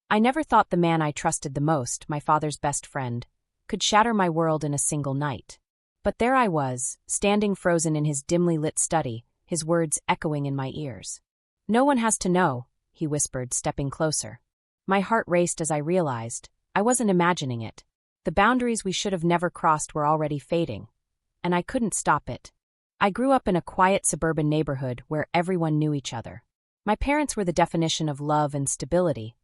I never thought the man I trusted the most, my father's best friend, could shatter my world in a single night. But there I was, standing frozen in his dimly lit study, his words echoing in my ears. "No one has to know," he whispered, stepping closer. My heart raced as I realized I wasn't imagining it. The boundaries we should have never crossed were already fading, and I couldn't stop it. I grew up in a quiet suburban neighborhood where everyone knew each other. My parents were the definition of love and stability,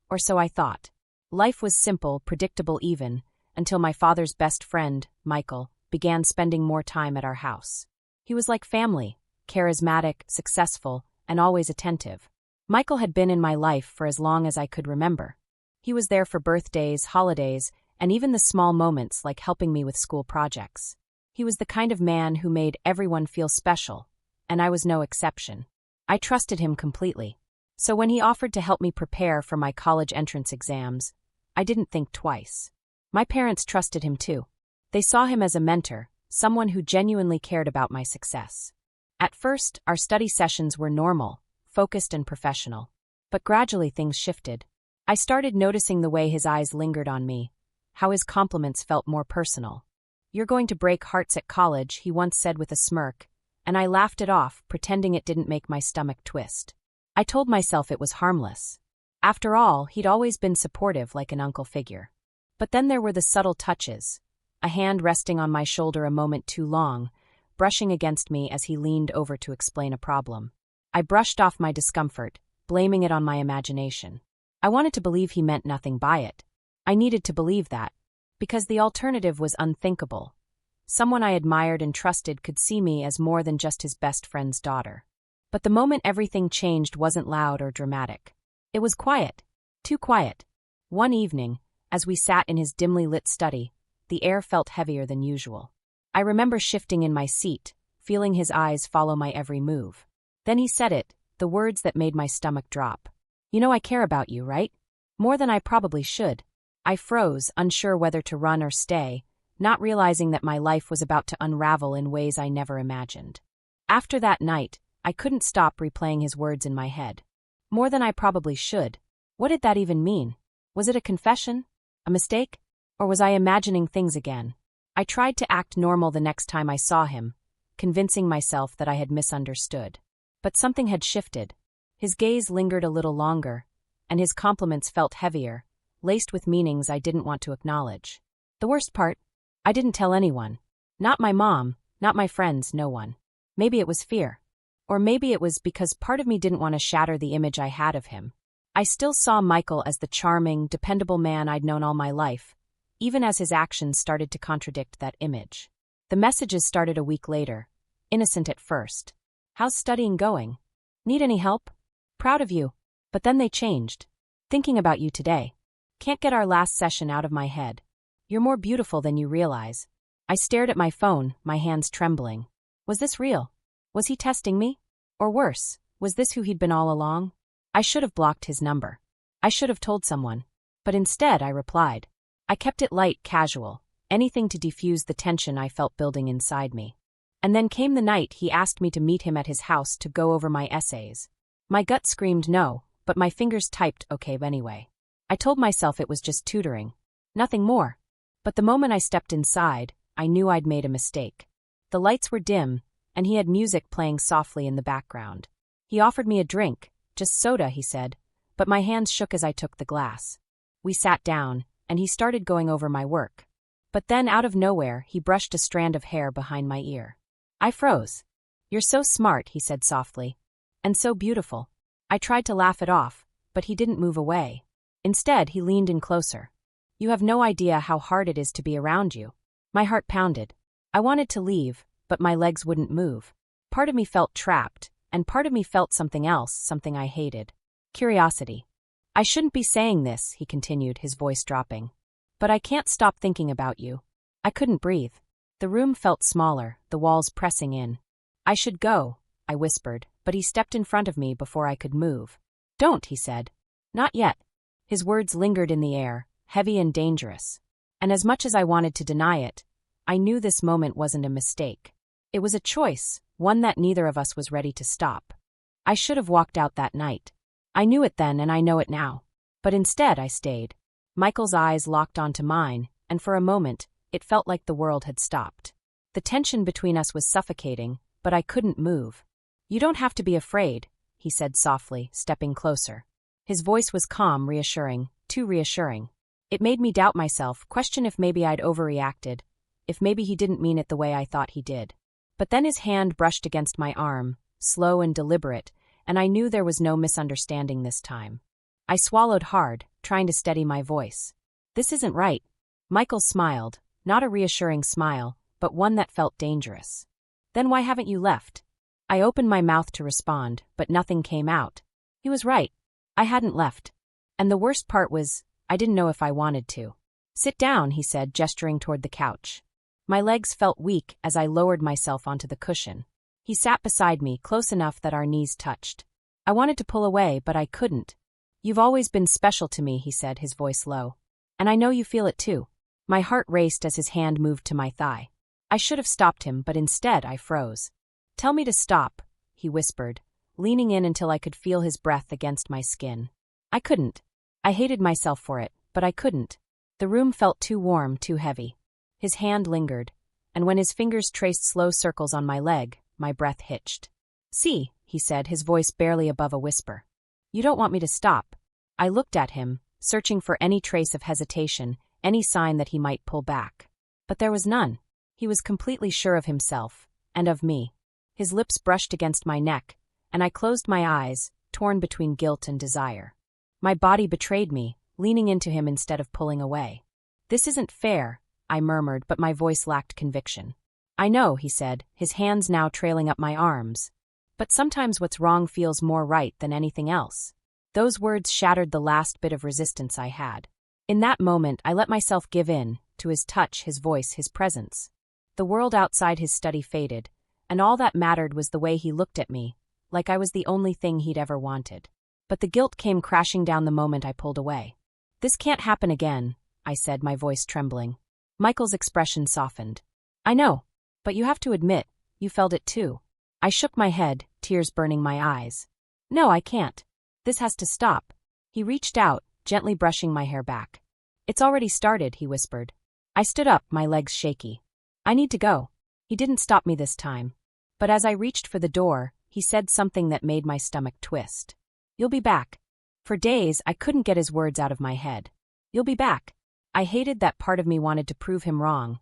or so I thought. Life was simple, predictable even, until my father's best friend, Michael, began spending more time at our house. He was like family, charismatic, successful, and always attentive. Michael had been in my life for as long as I could remember. He was there for birthdays, holidays, and even the small moments like helping me with school projects. He was the kind of man who made everyone feel special, and I was no exception. I trusted him completely. So when he offered to help me prepare for my college entrance exams, I didn't think twice. My parents trusted him too. They saw him as a mentor, someone who genuinely cared about my success. At first, our study sessions were normal, focused and professional. But gradually things shifted. I started noticing the way his eyes lingered on me, how his compliments felt more personal. "You're going to break hearts at college," he once said with a smirk, and I laughed it off, pretending it didn't make my stomach twist. I told myself it was harmless. After all, he'd always been supportive like an uncle figure. But then there were the subtle touches. A hand resting on my shoulder a moment too long, brushing against me as he leaned over to explain a problem. I brushed off my discomfort, blaming it on my imagination. I wanted to believe he meant nothing by it. I needed to believe that, because the alternative was unthinkable. Someone I admired and trusted could see me as more than just his best friend's daughter. But the moment everything changed wasn't loud or dramatic. It was quiet. Too quiet. One evening, as we sat in his dimly lit study, the air felt heavier than usual. I remember shifting in my seat, feeling his eyes follow my every move. Then he said it, the words that made my stomach drop. "You know I care about you, right? More than I probably should." I froze, unsure whether to run or stay, not realizing that my life was about to unravel in ways I never imagined. After that night, I couldn't stop replaying his words in my head. More than I probably should. What did that even mean? Was it a confession? A mistake? Or was I imagining things again? I tried to act normal the next time I saw him, convincing myself that I had misunderstood. But something had shifted. His gaze lingered a little longer, and his compliments felt heavier, laced with meanings I didn't want to acknowledge. The worst part? I didn't tell anyone. Not my mom, not my friends, no one. Maybe it was fear. Or maybe it was because part of me didn't want to shatter the image I had of him. I still saw Michael as the charming, dependable man I'd known all my life, even as his actions started to contradict that image. The messages started a week later, innocent at first. "How's studying going? Need any help? Proud of you." But then they changed. "Thinking about you today. Can't get our last session out of my head. You're more beautiful than you realize." I stared at my phone, my hands trembling. Was this real? Was he testing me? Or worse, was this who he'd been all along? I should have blocked his number. I should have told someone. But instead, I replied. I kept it light, casual, anything to defuse the tension I felt building inside me. And then came the night he asked me to meet him at his house to go over my essays. My gut screamed no, but my fingers typed okay anyway. I told myself it was just tutoring. Nothing more. But the moment I stepped inside, I knew I'd made a mistake. The lights were dim, and he had music playing softly in the background. He offered me a drink, just soda, he said, but my hands shook as I took the glass. We sat down, and he started going over my work. But then, out of nowhere, he brushed a strand of hair behind my ear. I froze. "You're so smart," he said softly. "And so beautiful." I tried to laugh it off, but he didn't move away. Instead, he leaned in closer. "You have no idea how hard it is to be around you." My heart pounded. I wanted to leave, but my legs wouldn't move. Part of me felt trapped, and part of me felt something else, something I hated. Curiosity. "I shouldn't be saying this," he continued, his voice dropping. "But I can't stop thinking about you." I couldn't breathe. The room felt smaller, the walls pressing in. "I should go," I whispered, but he stepped in front of me before I could move. "Don't," he said. "Not yet." His words lingered in the air, heavy and dangerous. And as much as I wanted to deny it, I knew this moment wasn't a mistake. It was a choice, one that neither of us was ready to stop. I should have walked out that night. I knew it then and I know it now. But instead I stayed. Michael's eyes locked onto mine, and for a moment, it felt like the world had stopped. The tension between us was suffocating, but I couldn't move. "You don't have to be afraid," he said softly, stepping closer. His voice was calm, reassuring, too reassuring. It made me doubt myself, question if maybe I'd overreacted, if maybe he didn't mean it the way I thought he did. But then his hand brushed against my arm, slow and deliberate, and I knew there was no misunderstanding this time. I swallowed hard, trying to steady my voice. "This isn't right." Michael smiled, not a reassuring smile, but one that felt dangerous. "Then why haven't you left?" I opened my mouth to respond, but nothing came out. He was right. I hadn't left. And the worst part was, I didn't know if I wanted to. "Sit down," he said, gesturing toward the couch. My legs felt weak as I lowered myself onto the cushion. He sat beside me, close enough that our knees touched. I wanted to pull away, but I couldn't. "You've always been special to me," he said, his voice low. "And I know you feel it too." My heart raced as his hand moved to my thigh. I should have stopped him, but instead I froze. "Tell me to stop," he whispered, leaning in until I could feel his breath against my skin. I couldn't. I hated myself for it, but I couldn't. The room felt too warm, too heavy. His hand lingered, and when his fingers traced slow circles on my leg, my breath hitched. "See," he said, his voice barely above a whisper. "You don't want me to stop." I looked at him, searching for any trace of hesitation, any sign that he might pull back. But there was none. He was completely sure of himself, and of me. His lips brushed against my neck, and I closed my eyes, torn between guilt and desire. My body betrayed me, leaning into him instead of pulling away. "This isn't fair," I murmured, but my voice lacked conviction. "I know," he said, his hands now trailing up my arms. "But sometimes what's wrong feels more right than anything else." Those words shattered the last bit of resistance I had. In that moment, I let myself give in, to his touch, his voice, his presence. The world outside his study faded, and all that mattered was the way he looked at me, like I was the only thing he'd ever wanted. But the guilt came crashing down the moment I pulled away. "This can't happen again," I said, my voice trembling. Michael's expression softened. "I know, but you have to admit, you felt it too." I shook my head, tears burning my eyes. "No, I can't. This has to stop." He reached out, gently brushing my hair back. "It's already started," he whispered. I stood up, my legs shaky. "I need to go." He didn't stop me this time. But as I reached for the door, he said something that made my stomach twist. "You'll be back." For days, I couldn't get his words out of my head. "You'll be back." I hated that part of me wanted to prove him wrong,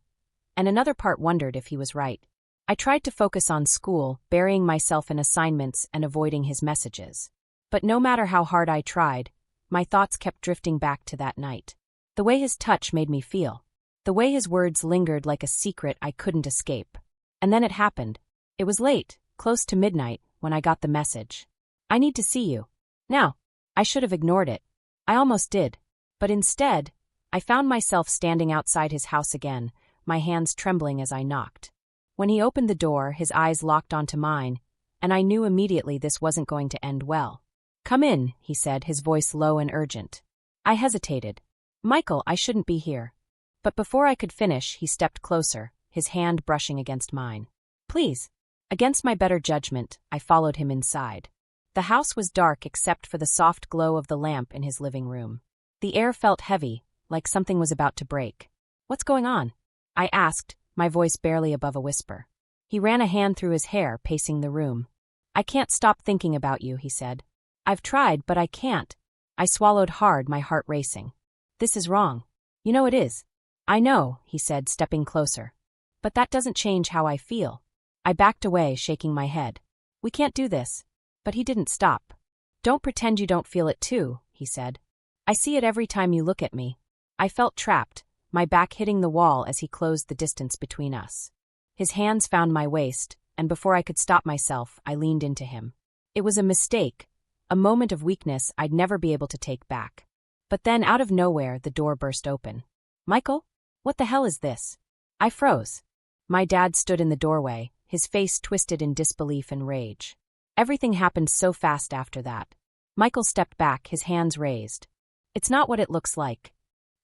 and another part wondered if he was right. I tried to focus on school, burying myself in assignments and avoiding his messages. But no matter how hard I tried, my thoughts kept drifting back to that night. The way his touch made me feel. The way his words lingered like a secret I couldn't escape. And then it happened. It was late, close to midnight, when I got the message. "I need to see you. Now." I should have ignored it. I almost did. But instead, I found myself standing outside his house again, my hands trembling as I knocked. When he opened the door, his eyes locked onto mine, and I knew immediately this wasn't going to end well. "Come in," he said, his voice low and urgent. I hesitated. "Michael, I shouldn't be here." But before I could finish, he stepped closer, his hand brushing against mine. "Please." Against my better judgment, I followed him inside. The house was dark except for the soft glow of the lamp in his living room. The air felt heavy, like something was about to break. "What's going on?" I asked, my voice barely above a whisper. He ran a hand through his hair, pacing the room. "I can't stop thinking about you," he said. "I've tried, but I can't." I swallowed hard, my heart racing. "This is wrong." "You know it is." "I know," he said, stepping closer. "But that doesn't change how I feel." I backed away, shaking my head. "We can't do this." But he didn't stop. "Don't pretend you don't feel it too," he said. "I see it every time you look at me." I felt trapped, my back hitting the wall as he closed the distance between us. His hands found my waist, and before I could stop myself, I leaned into him. It was a mistake, a moment of weakness I'd never be able to take back. But then, out of nowhere, the door burst open. "Michael? What the hell is this?" I froze. My dad stood in the doorway, his face twisted in disbelief and rage. Everything happened so fast after that. Michael stepped back, his hands raised. "It's not what it looks like."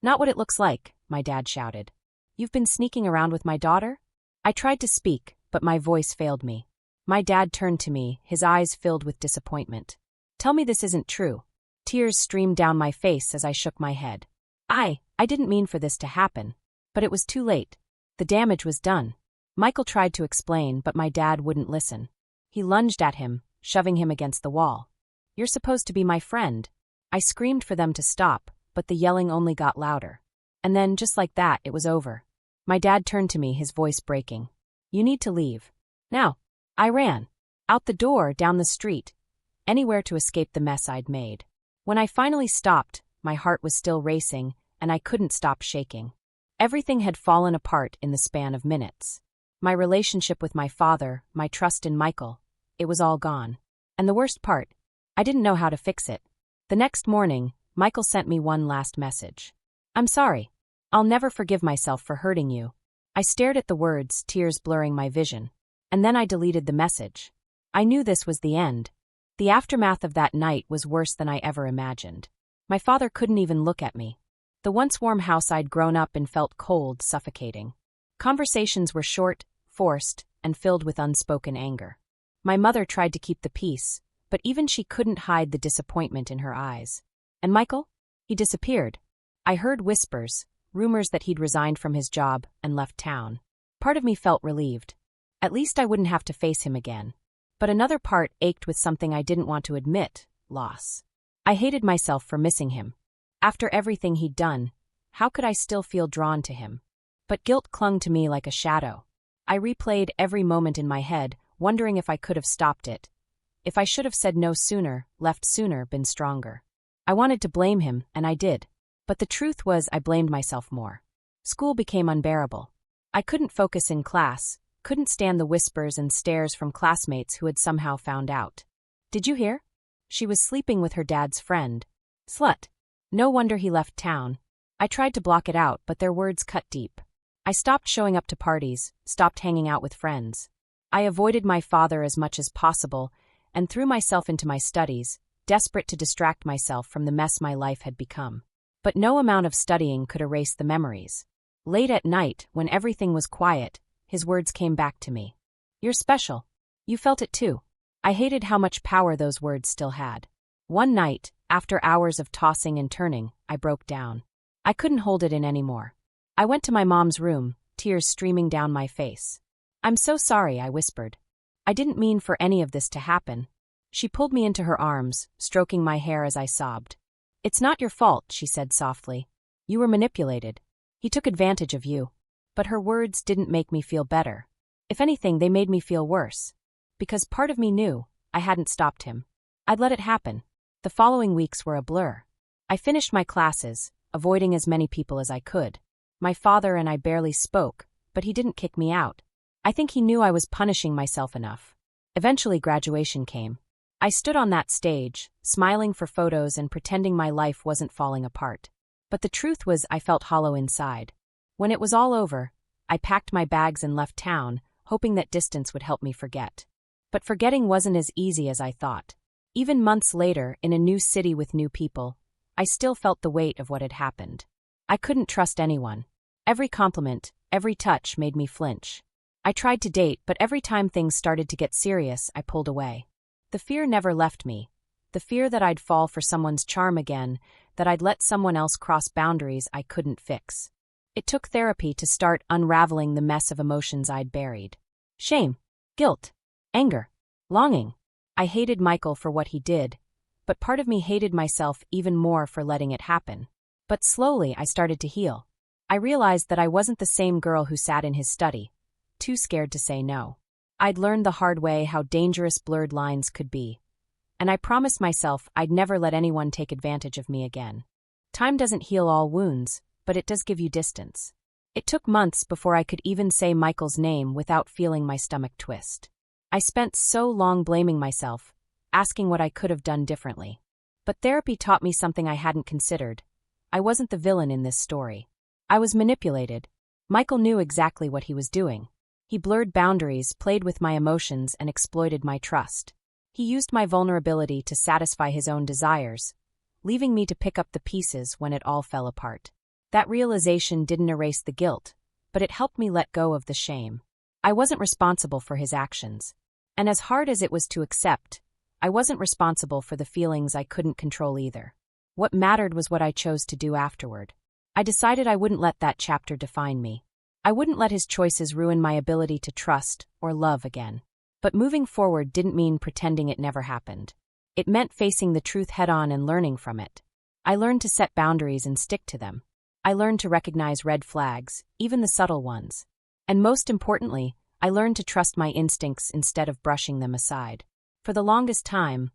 "Not what it looks like," my dad shouted. "You've been sneaking around with my daughter?" I tried to speak, but my voice failed me. My dad turned to me, his eyes filled with disappointment. "Tell me this isn't true. Tears streamed down my face as I shook my head. I didn't mean for this to happen. But it was too late. The damage was done. Michael tried to explain, but my dad wouldn't listen. He lunged at him, shoving him against the wall. "You're supposed to be my friend." I screamed for them to stop, but the yelling only got louder. And then, just like that, it was over. My dad turned to me, his voice breaking. "You need to leave. Now." I ran. Out the door, down the street. Anywhere to escape the mess I'd made. When I finally stopped, my heart was still racing, and I couldn't stop shaking. Everything had fallen apart in the span of minutes. My relationship with my father, my trust in Michael, it was all gone. And the worst part, I didn't know how to fix it. The next morning, Michael sent me one last message. "I'm sorry. I'll never forgive myself for hurting you." I stared at the words, tears blurring my vision. And then I deleted the message. I knew this was the end. The aftermath of that night was worse than I ever imagined. My father couldn't even look at me. The once warm house I'd grown up in felt cold, suffocating. Conversations were short, forced, and filled with unspoken anger. My mother tried to keep the peace, but even she couldn't hide the disappointment in her eyes. And Michael? He disappeared. I heard whispers, rumors that he'd resigned from his job and left town. Part of me felt relieved. At least I wouldn't have to face him again. But another part ached with something I didn't want to admit: loss. I hated myself for missing him. After everything he'd done, how could I still feel drawn to him? But guilt clung to me like a shadow. I replayed every moment in my head, wondering if I could have stopped it. If I should have said no sooner, left sooner, been stronger. I wanted to blame him, and I did. But the truth was I blamed myself more. School became unbearable. I couldn't focus in class, couldn't stand the whispers and stares from classmates who had somehow found out. "Did you hear? She was sleeping with her dad's friend. Slut. No wonder he left town." I tried to block it out, but their words cut deep. I stopped showing up to parties, stopped hanging out with friends. I avoided my father as much as possible and threw myself into my studies, desperate to distract myself from the mess my life had become. But no amount of studying could erase the memories. Late at night, when everything was quiet, his words came back to me. "You're special. You felt it too." I hated how much power those words still had. One night, after hours of tossing and turning, I broke down. I couldn't hold it in anymore. I went to my mom's room, tears streaming down my face. "I'm so sorry," I whispered. "I didn't mean for any of this to happen." She pulled me into her arms, stroking my hair as I sobbed. "It's not your fault," she said softly. "You were manipulated. He took advantage of you." But her words didn't make me feel better. If anything, they made me feel worse. Because part of me knew I hadn't stopped him. I'd let it happen. The following weeks were a blur. I finished my classes, avoiding as many people as I could. My father and I barely spoke, but he didn't kick me out. I think he knew I was punishing myself enough. Eventually graduation came. I stood on that stage, smiling for photos and pretending my life wasn't falling apart. But the truth was I felt hollow inside. When it was all over, I packed my bags and left town, hoping that distance would help me forget. But forgetting wasn't as easy as I thought. Even months later, in a new city with new people, I still felt the weight of what had happened. I couldn't trust anyone. Every compliment, every touch made me flinch. I tried to date, but every time things started to get serious, I pulled away. The fear never left me. The fear that I'd fall for someone's charm again, that I'd let someone else cross boundaries I couldn't fix. It took therapy to start unraveling the mess of emotions I'd buried. Shame, guilt, anger, longing. I hated Michael for what he did, but part of me hated myself even more for letting it happen. But slowly I started to heal. I realized that I wasn't the same girl who sat in his study, too scared to say no. I'd learned the hard way how dangerous blurred lines could be, and I promised myself I'd never let anyone take advantage of me again. Time doesn't heal all wounds, but it does give you distance. It took months before I could even say Michael's name without feeling my stomach twist. I spent so long blaming myself, asking what I could have done differently. But therapy taught me something I hadn't considered. I wasn't the villain in this story. I was manipulated. Michael knew exactly what he was doing. He blurred boundaries, played with my emotions, and exploited my trust. He used my vulnerability to satisfy his own desires, leaving me to pick up the pieces when it all fell apart. That realization didn't erase the guilt, but it helped me let go of the shame. I wasn't responsible for his actions. And as hard as it was to accept, I wasn't responsible for the feelings I couldn't control either. What mattered was what I chose to do afterward. I decided I wouldn't let that chapter define me. I wouldn't let his choices ruin my ability to trust or love again. But moving forward didn't mean pretending it never happened. It meant facing the truth head-on and learning from it. I learned to set boundaries and stick to them. I learned to recognize red flags, even the subtle ones. And most importantly, I learned to trust my instincts instead of brushing them aside. For the longest time,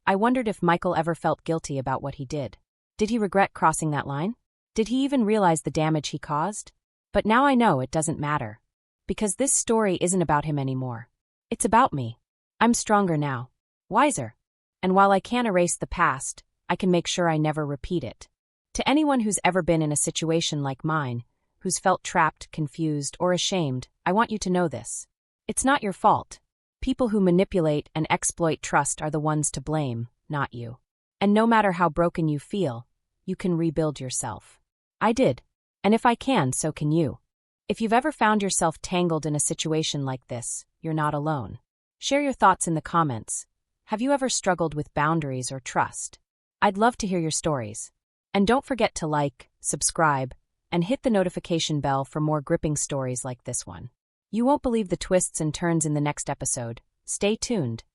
I wondered if Michael ever felt guilty about what he did. Did he regret crossing that line? Did he even realize the damage he caused? But now I know it doesn't matter. Because this story isn't about him anymore. It's about me. I'm stronger now. Wiser. And while I can't erase the past, I can make sure I never repeat it. To anyone who's ever been in a situation like mine, who's felt trapped, confused, or ashamed, I want you to know this. It's not your fault. People who manipulate and exploit trust are the ones to blame, not you. And no matter how broken you feel, you can rebuild yourself. I did. And if I can, so can you. If you've ever found yourself tangled in a situation like this, you're not alone. Share your thoughts in the comments. Have you ever struggled with boundaries or trust? I'd love to hear your stories. And don't forget to like, subscribe, and hit the notification bell for more gripping stories like this one. You won't believe the twists and turns in the next episode. Stay tuned.